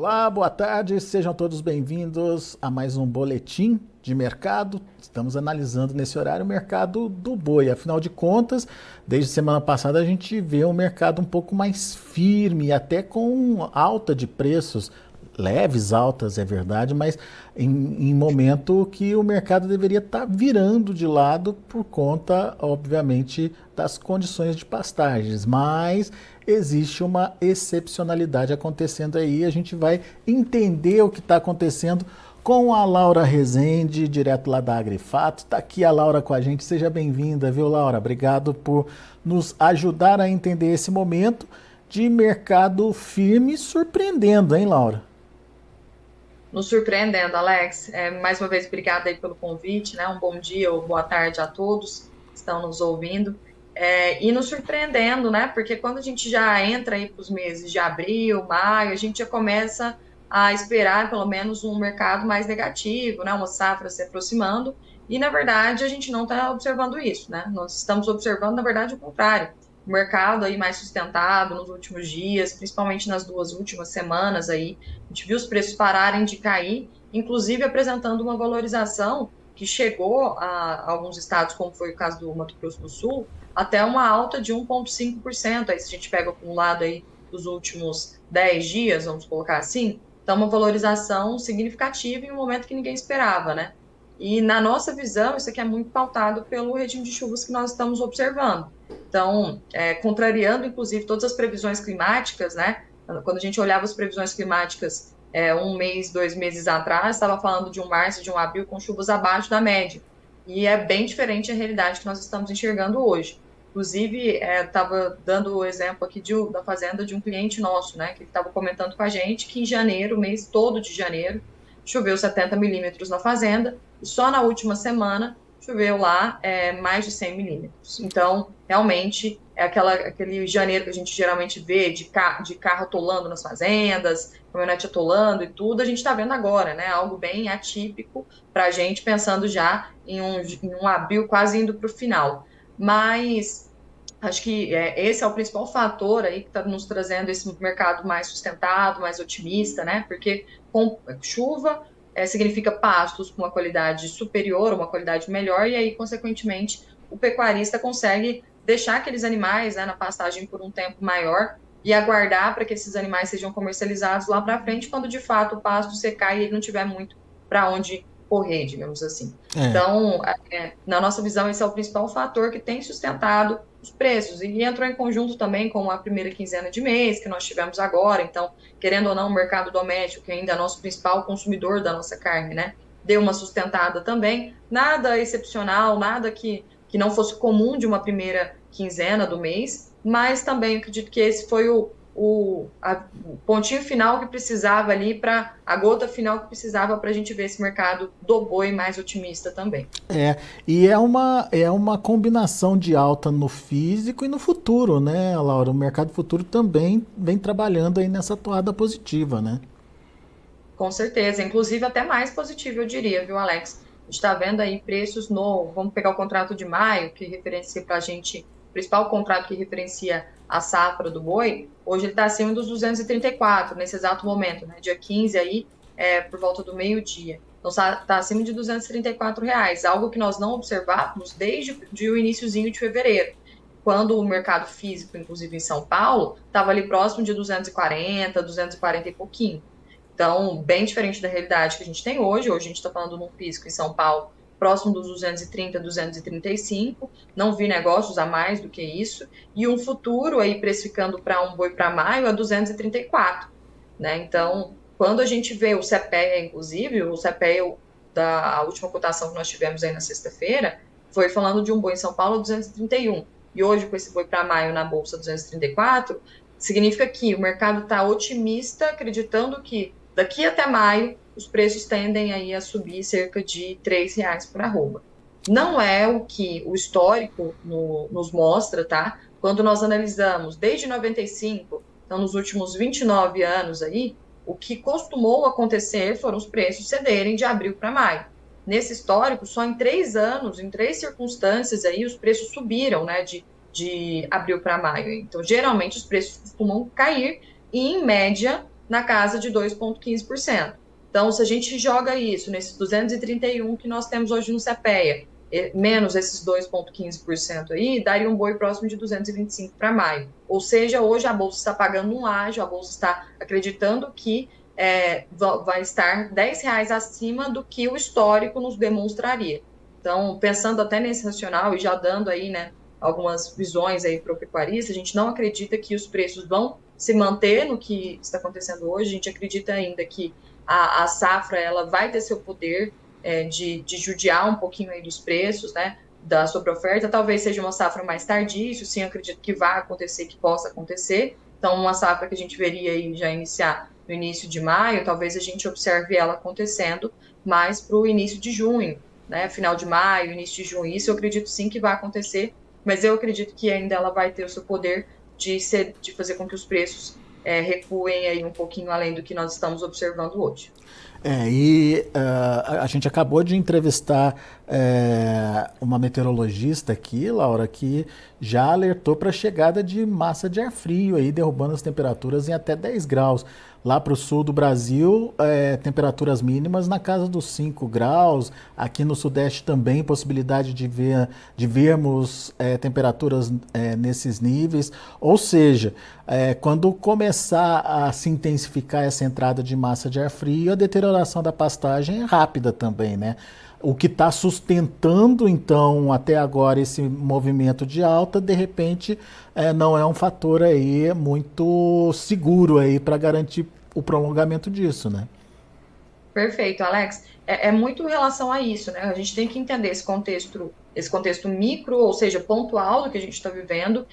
Olá, boa tarde, sejam todos bem-vindos a mais um boletim de mercado. Estamos analisando nesse horário o mercado do boi. Afinal de contas, desde semana passada a gente vê um mercado um pouco mais firme, até com alta de preços, leves altas, é verdade, mas em momento que o mercado deveria estar virando de lado por conta, obviamente, das condições de pastagens. Mas existe uma excepcionalidade acontecendo aí. A gente vai entender o que está acontecendo com a Laura Rezende, direto lá da Agrifato. Está aqui a Laura com a gente. Seja bem-vinda, viu, Laura? Obrigado por nos ajudar a entender esse momento de mercado firme, surpreendendo, hein, Laura? Nos surpreendendo, Alex. Mais uma vez, obrigada aí pelo convite, né? Um bom dia ou boa tarde a todos que estão nos ouvindo. E nos surpreendendo, né? Porque quando a gente já entra aí para os meses de abril, maio, a gente já começa a esperar pelo menos um mercado mais negativo, né? Uma safra se aproximando. E, na verdade, a gente não está observando isso, né? Nós estamos observando, na verdade, o contrário. O mercado aí mais sustentado nos últimos dias, principalmente nas 2 últimas semanas aí, a gente viu os preços pararem de cair, inclusive apresentando uma valorização que chegou a alguns estados, como foi o caso do Mato Grosso do Sul, até uma alta de 1,5%. Aí, se a gente pega o acumulado aí dos últimos 10 dias, vamos colocar assim, então uma valorização significativa em um momento que ninguém esperava, né? E na nossa visão, isso aqui é muito pautado pelo regime de chuvas que nós estamos observando. Então, contrariando, inclusive, todas as previsões climáticas, né? Quando a gente olhava as previsões climáticas um mês, 2 meses atrás, estava falando de um março, de um abril com chuvas abaixo da média. E é bem diferente a realidade que nós estamos enxergando hoje. Inclusive, estava dando o exemplo aqui da fazenda de um cliente nosso, né? Que estava comentando com a gente que em janeiro, o mês todo de janeiro, choveu 70 milímetros na fazenda, e só na última semana choveu lá mais de 100 milímetros. Então, realmente, é aquele janeiro que a gente geralmente vê de carro atolando nas fazendas, caminhonete atolando e tudo, a gente está vendo agora, né? Algo bem atípico para a gente, pensando já em um abril quase indo para o final. Mas acho que esse é o principal fator aí que está nos trazendo esse mercado mais sustentado, mais otimista, né? Porque com chuva significa pastos com uma qualidade superior, uma qualidade melhor, e aí, consequentemente, o pecuarista consegue deixar aqueles animais, né, na pastagem por um tempo maior e aguardar para que esses animais sejam comercializados lá para frente, quando de fato o pasto secar e ele não tiver muito para onde correr, digamos assim. É. Então, na nossa visão, esse é o principal fator que tem sustentado os preços, e entrou em conjunto também com a primeira quinzena de mês que nós tivemos agora. Então, querendo ou não, o mercado doméstico, que ainda é nosso principal consumidor da nossa carne, né, deu uma sustentada também, nada excepcional, nada que não fosse comum de uma primeira quinzena do mês, mas também acredito que esse foi o pontinho final que precisava ali, para a gota final que precisava para a gente ver esse mercado do boi mais otimista também. E é uma combinação de alta no físico e no futuro, né, Laura? O mercado futuro também vem trabalhando aí nessa toada positiva, né? Com certeza, inclusive até mais positivo, eu diria, viu, Alex? A gente está vendo aí preços no. Vamos pegar o contrato de maio, que referencia para a gente, o principal contrato que referencia a safra do boi, hoje ele está acima dos 234, nesse exato momento, né? Dia 15 aí, por volta do meio-dia. Então está acima de R$ 234, algo que nós não observávamos desde o iniciozinho de fevereiro, quando o mercado físico, inclusive em São Paulo, estava ali próximo de 240, 240 e pouquinho. Então, bem diferente da realidade que a gente tem hoje. Hoje a gente está falando num físico em São Paulo próximo dos 230, 235. Não vi negócios a mais do que isso. E um futuro aí precificando para um boi para maio a 234, né? Então, quando a gente vê o CPEA, inclusive, o CPEA da última cotação que nós tivemos aí na sexta-feira, foi falando de um boi em São Paulo a 231. E hoje, com esse boi para maio na Bolsa 234, significa que o mercado está otimista, acreditando que daqui até maio, os preços tendem aí a subir cerca de R$ 3 por arroba. Não é o que o histórico nos mostra, tá? Quando nós analisamos desde 95, então nos últimos 29 anos aí, o que costumou acontecer foram os preços cederem de abril para maio. Nesse histórico, só em 3 anos, em 3 circunstâncias aí, os preços subiram, né, de abril para maio. Então, geralmente, os preços costumam cair e, em média, na casa de 2,15%. Então, se a gente joga isso nesses 231 que nós temos hoje no CPEA, menos esses 2,15% aí, daria um boi próximo de 225 para maio. Ou seja, hoje a Bolsa está pagando um ágio, a Bolsa está acreditando que vai estar R$ 10 acima do que o histórico nos demonstraria. Então, pensando até nesse racional e já dando aí, né, algumas visões aí para o pecuarista, a gente não acredita que os preços vão se manter no que está acontecendo hoje, a gente acredita ainda que a safra ela vai ter seu poder de judiar um pouquinho aí dos preços, né, da sobreoferta, talvez seja uma safra mais tardia, isso sim, eu acredito que vai acontecer, que possa acontecer, então uma safra que a gente veria aí já iniciar no início de maio, talvez a gente observe ela acontecendo mais para o início de junho, né, final de maio, início de junho, isso eu acredito sim que vai acontecer, mas eu acredito que ainda ela vai ter o seu poder de fazer com que os preços recuem aí um pouquinho além do que nós estamos observando hoje. A gente acabou de entrevistar uma meteorologista aqui, Laura, que já alertou para a chegada de massa de ar frio, aí, derrubando as temperaturas em até 10 graus. Lá para o sul do Brasil, temperaturas mínimas na casa dos 5 graus. Aqui no Sudeste também, possibilidade de vermos temperaturas nesses níveis. Ou seja, quando começar a se intensificar essa entrada de massa de ar frio, a deterioração da pastagem é rápida também, né? O que está sustentando, então, até agora esse movimento de alta, de repente, não é um fator aí muito seguro aí para garantir o prolongamento disso, né? Perfeito, Alex. É muito em relação a isso, né? A gente tem que entender esse contexto micro, ou seja, pontual do que a gente está vivendo,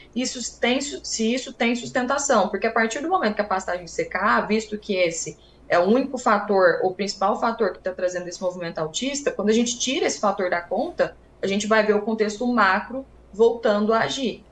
se isso tem sustentação, porque a partir do momento que a pastagem secar, visto que esse é o único fator, o principal fator que está trazendo esse movimento altista, quando a gente tira esse fator da conta, a gente vai ver o contexto macro voltando a agir.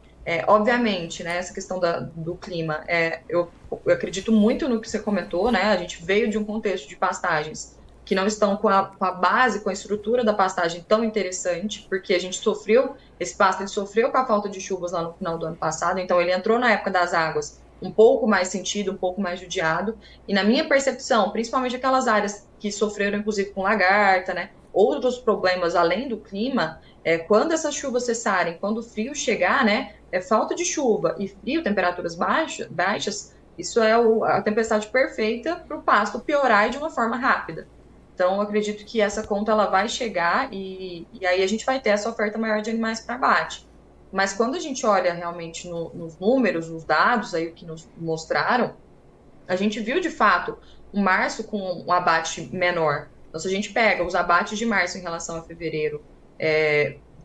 Obviamente, né, essa questão do clima, eu acredito muito no que você comentou, né? A gente veio de um contexto de pastagens que não estão com a base, com a estrutura da pastagem tão interessante, porque a gente sofreu, esse pasto ele sofreu com a falta de chuvas lá no final do ano passado, então ele entrou na época das águas um pouco mais sentido, um pouco mais judiado, e na minha percepção, principalmente aquelas áreas que sofreram inclusive com lagarta, né? Outros problemas além do clima, quando essas chuvas cessarem, quando o frio chegar, né? Falta de chuva e frio, temperaturas baixas, isso é a tempestade perfeita para o pasto piorar de uma forma rápida. Então, eu acredito que essa conta ela vai chegar e aí a gente vai ter essa oferta maior de animais para abate. Mas quando a gente olha realmente nos números, nos dados aí o que nos mostraram, a gente viu de fato um março com um abate menor. Então, se a gente pega os abates de março em relação a fevereiro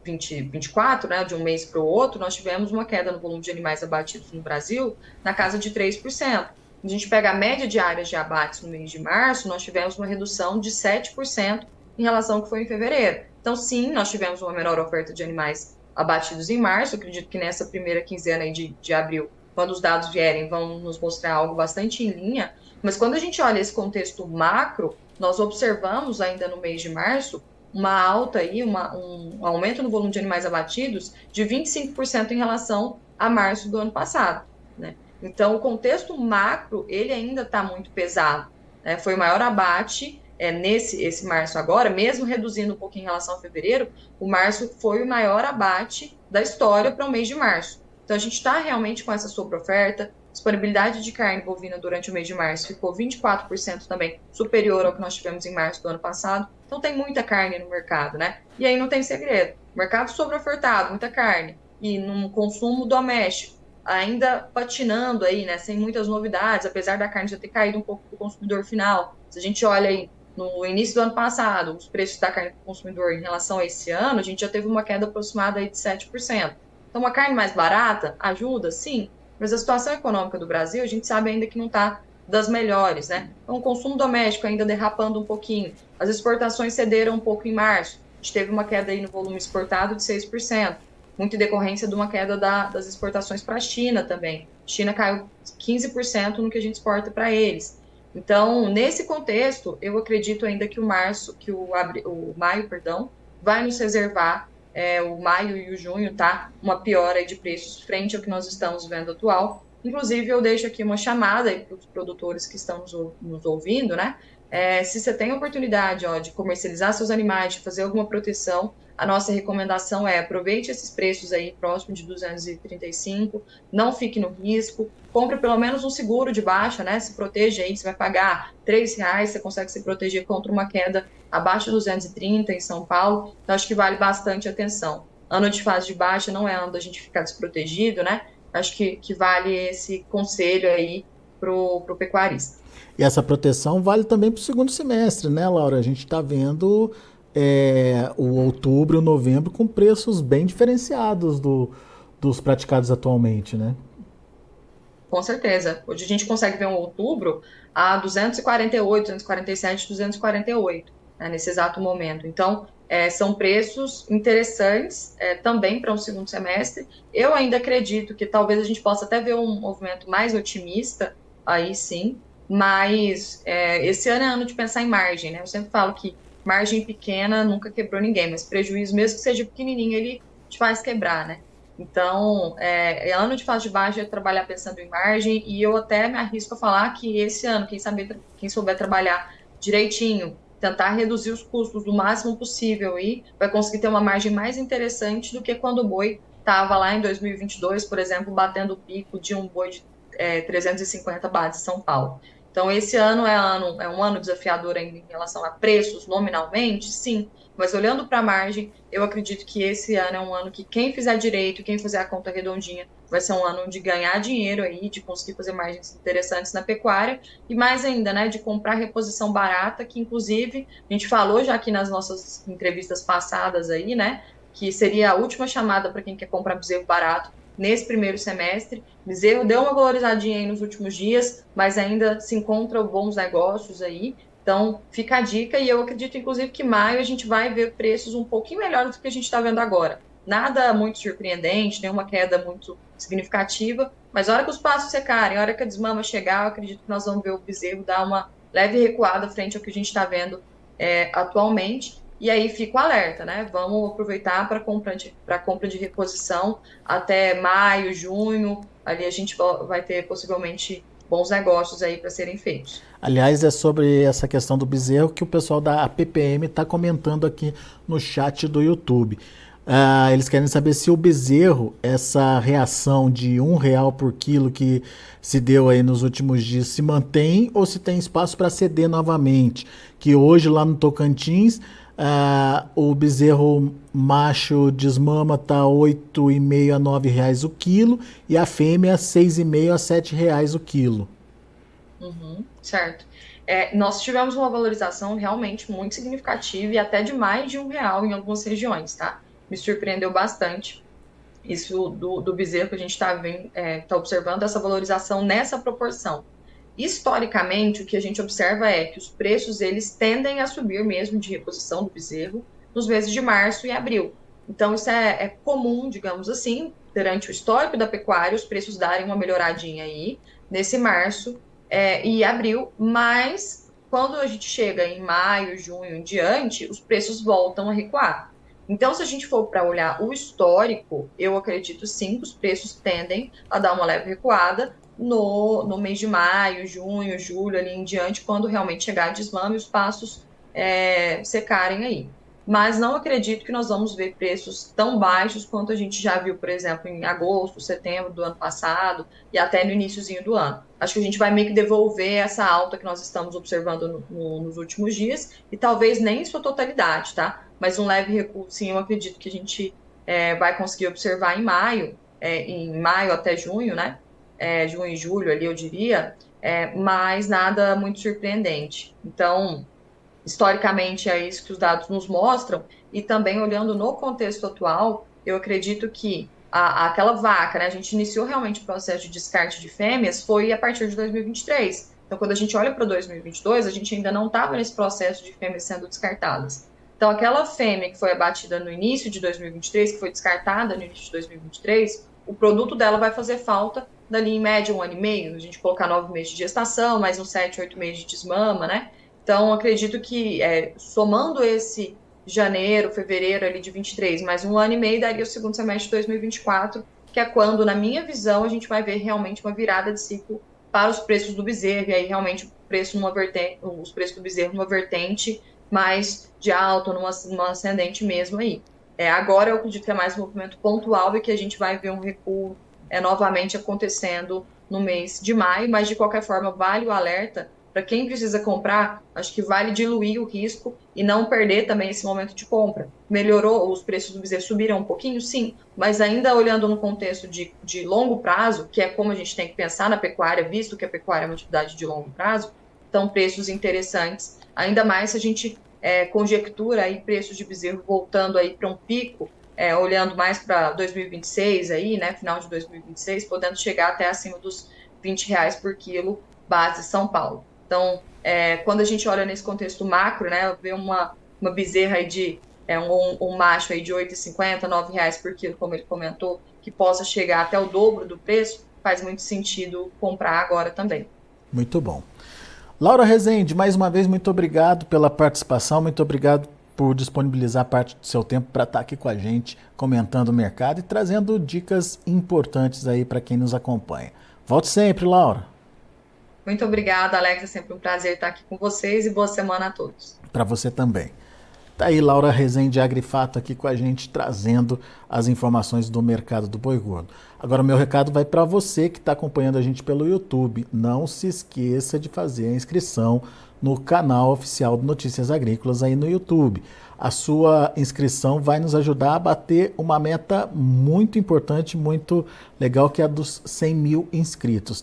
2024, né, de um mês para o outro, nós tivemos uma queda no volume de animais abatidos no Brasil na casa de 3%. Se a gente pega a média de áreas de abates no mês de março, nós tivemos uma redução de 7% em relação ao que foi em fevereiro. Então, sim, nós tivemos uma menor oferta de animais abatidos em março. Eu acredito que nessa primeira quinzena aí de abril, quando os dados vierem, vão nos mostrar algo bastante em linha. Mas quando a gente olha esse contexto macro, nós observamos ainda no mês de março uma alta aí, um aumento no volume de animais abatidos de 25% em relação a março do ano passado, né? Então, o contexto macro, ele ainda está muito pesado, né? Foi o maior abate esse março agora, mesmo reduzindo um pouquinho em relação a fevereiro, o março foi o maior abate da história para o mês de março. Então, a gente está realmente com essa sobreoferta, disponibilidade de carne bovina durante o mês de março ficou 24% também superior ao que nós tivemos em março do ano passado. Então, tem muita carne no mercado, né? E aí não tem segredo. Mercado sobreofertado, muita carne. E num consumo doméstico, ainda patinando aí, né? Sem muitas novidades, apesar da carne já ter caído um pouco para o consumidor final. Se a gente olha aí no início do ano passado, os preços da carne para o consumidor em relação a esse ano, a gente já teve uma queda aproximada aí de 7%. Então, uma carne mais barata ajuda, sim, mas a situação econômica do Brasil, a gente sabe ainda que não está das melhores, né? Então, o consumo doméstico ainda derrapando um pouquinho. As exportações cederam um pouco em março. A gente teve uma queda aí no volume exportado de 6%, muito em decorrência de uma queda das exportações para a China também. A China caiu 15% no que a gente exporta para eles. Então, nesse contexto, eu acredito ainda que o maio, vai nos reservar, o maio e o junho, tá? Uma piora aí de preços frente ao que nós estamos vendo atual. Inclusive, eu deixo aqui uma chamada para os produtores que estão nos ouvindo, né? Se você tem a oportunidade, ó, de comercializar seus animais, de fazer alguma proteção, a nossa recomendação é aproveite esses preços aí próximo de 235, não fique no risco, compre pelo menos um seguro de baixa, né? Se proteja aí, você vai pagar R$ 3, você consegue se proteger contra uma queda abaixo de 230 em São Paulo, então acho que vale bastante atenção. Ano de fase de baixa não é ano da gente ficar desprotegido, né? Acho que vale esse conselho aí pro pecuarista. E essa proteção vale também para o segundo semestre, né, Laura? A gente está vendo o outubro e o novembro com preços bem diferenciados dos praticados atualmente, né? Com certeza. Hoje a gente consegue ver um outubro a 248, 247, 248, né, nesse exato momento. Então, são preços interessantes também para um segundo semestre. Eu ainda acredito que talvez a gente possa até ver um movimento mais otimista, aí sim, mas esse ano é ano de pensar em margem, né? Eu sempre falo que margem pequena nunca quebrou ninguém, mas prejuízo, mesmo que seja pequenininho, ele te faz quebrar, né? Então, ano de fase de baixa é trabalhar pensando em margem, e eu até me arrisco a falar que esse ano, quem souber trabalhar direitinho, tentar reduzir os custos do máximo possível e vai conseguir ter uma margem mais interessante do que quando o boi estava lá em 2022, por exemplo, batendo o pico de um boi de 350 bases em São Paulo. Então, esse ano é um ano desafiador ainda em relação a preços nominalmente, sim, mas olhando para a margem, eu acredito que esse ano é um ano que quem fizer direito, quem fizer a conta redondinha, vai ser um ano de ganhar dinheiro aí, de conseguir fazer margens interessantes na pecuária e mais ainda, né, de comprar reposição barata, que inclusive a gente falou já aqui nas nossas entrevistas passadas aí, né, que seria a última chamada para quem quer comprar bezerro barato nesse primeiro semestre. Bezerro deu uma valorizadinha aí nos últimos dias, mas ainda se encontram bons negócios aí. Então, fica a dica, e eu acredito, inclusive, que maio a gente vai ver preços um pouquinho melhores do que a gente está vendo agora. Nada muito surpreendente, nenhuma queda muito significativa, mas a hora que os pastos secarem, a hora que a desmama chegar, eu acredito que nós vamos ver o bezerro dar uma leve recuada frente ao que a gente está vendo atualmente. E aí fica o alerta, né? Vamos aproveitar para compra de reposição até maio, junho. Ali a gente vai ter possivelmente bons negócios aí para serem feitos. Aliás, é sobre essa questão do bezerro que o pessoal da APPM está comentando aqui no chat do YouTube. Eles querem saber se o bezerro, essa reação de R$ 1 por quilo que se deu aí nos últimos dias, se mantém ou se tem espaço para ceder novamente. Que hoje lá no Tocantins, o bezerro macho desmama tá R$ 8,5 a R$ 9 o quilo e a fêmea R$ 6,5 a R$ 7 o quilo. Certo. Nós tivemos uma valorização realmente muito significativa e até de mais de R$ 1 em algumas regiões, tá? Me surpreendeu bastante isso do bezerro que a gente está observando, essa valorização nessa proporção. Historicamente, o que a gente observa é que os preços eles tendem a subir mesmo de reposição do bezerro nos meses de março e abril. Então, isso é comum, digamos assim, durante o histórico da pecuária, os preços darem uma melhoradinha aí nesse março e abril, mas quando a gente chega em maio, junho em diante, os preços voltam a recuar. Então, se a gente for para olhar o histórico, eu acredito sim que os preços tendem a dar uma leve recuada no mês de maio, junho, julho, ali em diante, quando realmente chegar a desmame e os pastos secarem aí. Mas não acredito que nós vamos ver preços tão baixos quanto a gente já viu, por exemplo, em agosto, setembro do ano passado e até no iniciozinho do ano. Acho que a gente vai meio que devolver essa alta que nós estamos observando nos últimos dias e talvez nem em sua totalidade, tá? Mas um leve recuo, sim, eu acredito que a gente vai conseguir observar em maio até junho, né? Junho e julho ali, eu diria, mas nada muito surpreendente. Então, historicamente, é isso que os dados nos mostram, e também olhando no contexto atual, eu acredito que aquela vaca, né, a gente iniciou realmente o processo de descarte de fêmeas foi a partir de 2023. Então, quando a gente olha para 2022, a gente ainda não estava nesse processo de fêmeas sendo descartadas. Então, aquela fêmea que foi abatida no início de 2023, que foi descartada no início de 2023, o produto dela vai fazer falta dali em média 1 ano e meio, a gente colocar 9 meses de gestação, mais uns 7, 8 meses de desmama, né? Então, acredito que somando esse janeiro, fevereiro ali de 23, mais 1 ano e meio, daria o segundo semestre de 2024 que é quando, na minha visão, a gente vai ver realmente uma virada de ciclo para os preços do bezerro, e aí realmente os preços do bezerro numa vertente mais de alta, numa ascendente mesmo aí. Agora eu acredito que é mais um movimento pontual e que a gente vai ver um recuo novamente acontecendo no mês de maio, mas de qualquer forma vale o alerta para quem precisa comprar, acho que vale diluir o risco e não perder também esse momento de compra. Melhorou, os preços do bezerro subiram um pouquinho? Sim, mas ainda olhando no contexto de longo prazo, que é como a gente tem que pensar na pecuária, visto que a pecuária é uma atividade de longo prazo, então preços interessantes, ainda mais se a gente conjectura aí preços de bezerro voltando aí para um pico, olhando mais para 2026 aí, né, final de 2026, podendo chegar até acima dos R$ 20 por quilo base São Paulo. Então, quando a gente olha nesse contexto macro, né, ver uma bezerra aí um macho aí de R$ 8,50, R$ 9 por quilo, como ele comentou, que possa chegar até o dobro do preço, faz muito sentido comprar agora também. Muito bom. Laura Rezende, mais uma vez, muito obrigado pela participação, muito obrigado por disponibilizar parte do seu tempo para estar aqui com a gente, comentando o mercado e trazendo dicas importantes aí para quem nos acompanha. Volte sempre, Laura. Muito obrigada, Alex. É sempre um prazer estar aqui com vocês e boa semana a todos. Para você também. Tá aí Laura Rezende Agrifato aqui com a gente, trazendo as informações do mercado do boi gordo. Agora o meu recado vai para você que está acompanhando a gente pelo YouTube. Não se esqueça de fazer a inscrição no canal oficial do Notícias Agrícolas aí no YouTube. A sua inscrição vai nos ajudar a bater uma meta muito importante, muito legal, que é a dos 100 mil inscritos.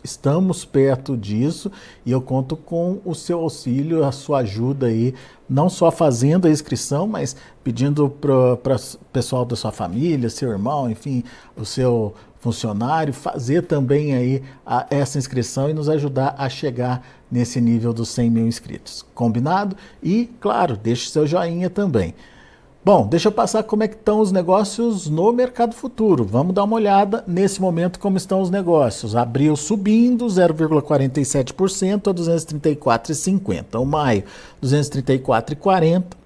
Estamos perto disso e eu conto com o seu auxílio, a sua ajuda aí, não só fazendo a inscrição, mas pedindo para o pessoal da sua família, seu irmão, enfim, o seu funcionário, fazer também aí essa inscrição e nos ajudar a chegar nesse nível dos 100 mil inscritos. Combinado? E, claro, deixe seu joinha também. Bom, deixa eu passar como é que estão os negócios no mercado futuro. Vamos dar uma olhada nesse momento como estão os negócios. Abril subindo 0,47% a 234,50. O maio, 234,40.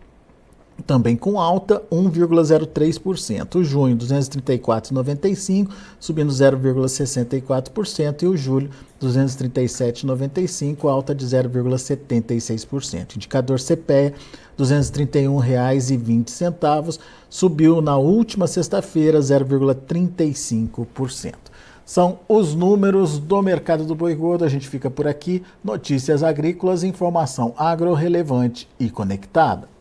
Também com alta, 1,03%. O junho, 234,95, subindo 0,64%. E o julho, 237,95, alta de 0,76%. Indicador CPEA, R$ 231,20, subiu na última sexta-feira 0,35%. São os números do mercado do boi gordo. A gente fica por aqui. Notícias agrícolas, informação agro relevante e conectada.